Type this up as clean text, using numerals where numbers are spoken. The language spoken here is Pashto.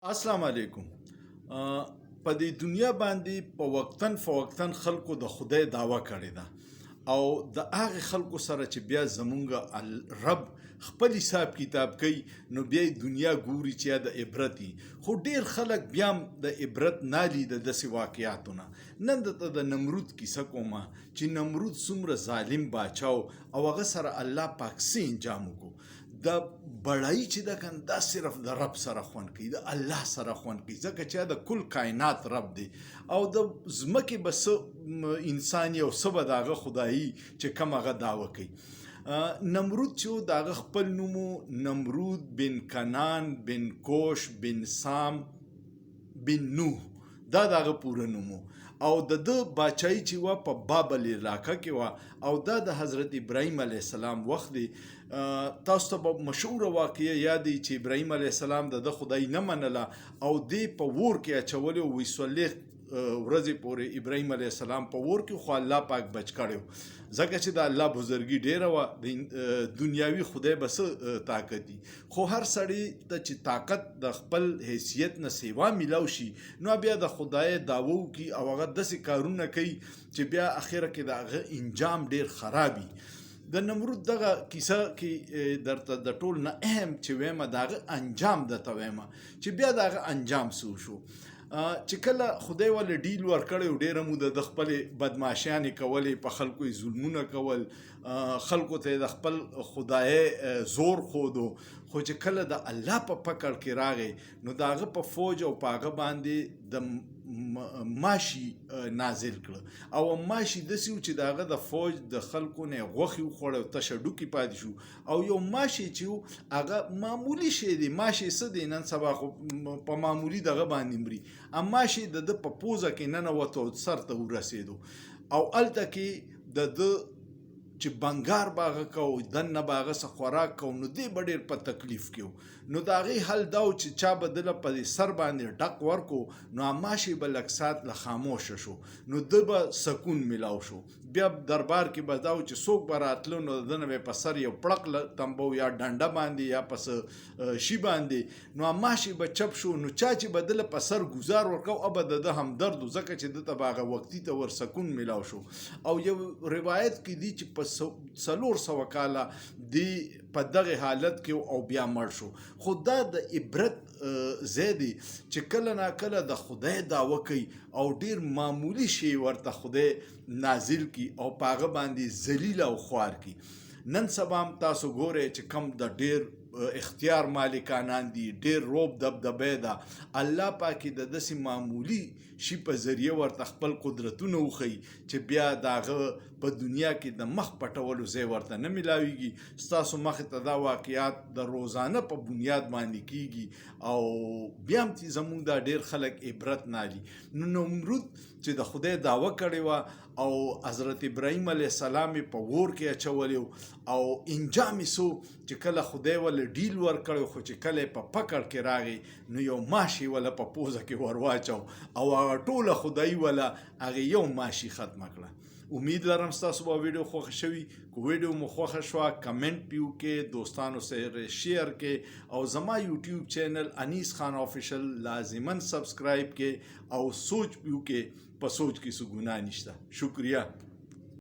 السلام علیکم. په دې دنیا باندې په وقتن فوقتن خلکو د خدای دعوه کړې ده او د هغه خلکو سره چې بیا زمونږ رب خپل حساب کتاب کوي نو بیا دنیا ګوري چې د عبرتي خو ډیر خلک بیا د عبرت نالي د داسې واقعیاتونه. نن د نمرود کیسه کومه چې نمرود څومره ظالم باچاو او هغه سره الله پاک سي انجام وکړو. د بړای چې د کن دا صرف د رب سره خوند کوي، د الله سره خوند کوي، ځکه چې د کل کائنات رب دی او د ځمکې بس انسان یو څه به د هغه خدایي چې کوم هغه دعوه کوي. نمرود چې د هغه خپل نومو نمرود بن کنان بن کوش بن سام بن نوح، دا د هغه پوره نومو او د باچایي چې وه په بابل علاقه کې وه او دا د حضرت ابراهیم علیه السلام وخت دی. تاسو ته به مشهوره واقعه یاد دی چې ابراهیم علیه السلام د خدای نه منله او دی په اور کې اچولی او 24 ورځې پورې ابراهیم علیه السلام په اور کې، خو الله پاک بچ کړی ځکه چې د الله بزرګي ډیره وه، د دنیاوي خدای به څه طاقت دي. خو هر سړی ته چې طاقت د خپل حیثیت نه سیوا میلاو شي نو بیا د خدای دعوه وکړي او هغه داسې کارونه کوي چې بیا اخره کې د هغه انجام ډیر خرابي. د نمرود دغه کیسه کې درته د ټول نه اهم چې ویمه د هغه انجام درته ویمه چې بیا د هغه انجام څه شو. چې کله خدای ول ډیل ورکړی او ډیره موده د خپلې بدماشیانې کولې، په خلکو یې ظلمونه کول، خلکو ته د خپل خدای زور ښودو، خو چې کله د الله په پکړ کې راغی نو د هغه په فوج او په هغه باندې د ماشي نازل کړه او ماشي داسې و چې د هغه د فوج د خلکو نه غوښې وخوړه او تشه ډوکې پاتې شو. او یو ماشي چې و هغه معمولي شی دی، ماشي څه دی نن سبا خو په معمولي دغه باندې مري، ماشي د په پوزه کې ننوت او سر ته ورسېدو او هلته کې د چې بنګار به هغه کو دننه به هغه څه خوراک کو نو دی به ډېر په تکلیف کې و. نو د هغې حل دا و چې چا به دله په سر باندې ډک ورکو نو هماشي به لږ ساعت له خاموشه شو نو ده به سکون میلاو شو. بیا دربار کې به دا و چې څوک به راتلو نو د نه به په سر یو پړق تنبو یا ډنډه باندې یا په شي باندې نو هماشي به چپ شو. نو چا چې به دله په سر ګزار ورکو او به د ده همدرد و ځکه چې ده ته به هغه وقتي ته ور سکون میلاو شو. او یو روایت کې دی چې په 400 کاله دی په دغه حالت کې او بیا مړ شو. خو دا د عبرت ځای دی چې کله نا کله د خدای دعوه کوي او ډیر معمولی شی ورته خدای نازل کی او په هغه باندې ذلیل او خوار کی. نن سبا هم تاسو ګورئ چې کم د ډیر اختیار مالکانان دي، ډیر روب دبدبه ده، الله پاکي د داسې معمولی شي په ذریعه ورته خپل قدرتونه وښي چې بیا د هغه په دنیا کې د مخ پټولو ځای ورته نه میلاویږي. ستاسو مخې ته دا واقعیات د روزانه په بنیاد باندې کیږي او بیا هم زموږ دا ډیر خلک عبرت نالي. نو نمرود چې د خدای دعوه کړې وه او حضرت ابراهیم علیه السلام په اور کې اچولی او انجام یې څه چې کله خدای ول ډیل ورکړی خو چې کله په پکړ کې راغی نو یو ماشي ولا په پوزه کې ور واچو او هغه ټوله خدای ولا هغه یو ماشي ختمه کړه. امید لرم ستاسو به ویډیو خوښه شوي. که ویډیو مو خوښه شوه کمنټ پیو کې، دوستانو سره شیر کې او زما یوټیوب چینل انیس خان آفیشل لازماً سبسکرایب کې او سوچ پیو کې په سوچ کې څه ګناه نشته. شکریہ.